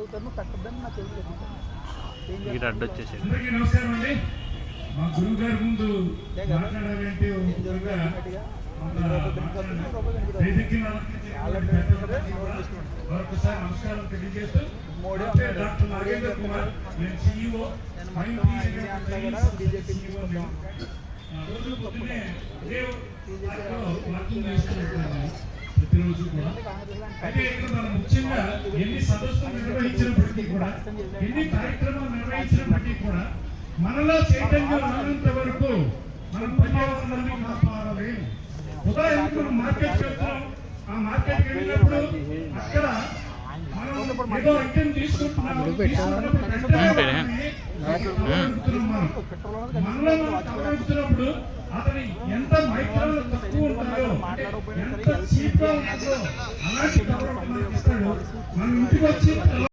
అడుగుతాను కట్టద్దని నా చేతులు అడ్డొచ్చేసి నమస్కారం అండి. మా గురువు గారి ముందు మాట్లాడాలంటే మరొకసారి నమస్కారం తెలియజేస్తూ డాక్టర్ నాగేంద్ర కుమార్, నేను CEO రోజు పొద్దున్నే వర్కింగ్ చేస్తున్నాను ప్రతిరోజు కూడా. అయితే ఇక్కడ మనం ముఖ్యంగా ఎన్ని సదస్సులు నిర్వహించినప్పటికీ కూడా, ఎన్ని కార్యక్రమాలు నిర్వహించినప్పటికీ కూడా మనలో చైతన్యం రానంత వరకు మనం పర్యావరణాన్ని కాపాడలేము. ఉదాహరణకు మనం మార్కెట్కి వెళ్తున్నాం, ఆ మార్కెట్కి వెళ్ళినప్పుడు అక్కడ మనం ఏదో ఐటెం తీసుకుంటున్నాం, మనలో మనం కవరెడుతున్నప్పుడు అతని ఎంత మైక్రోలు తక్కువ ఉంటాయో, ఎంత చీప్ గా ఉంటుందో అలాంటి కవర్ మనకి ఇస్తాడు. మనం ఇంటికి వచ్చి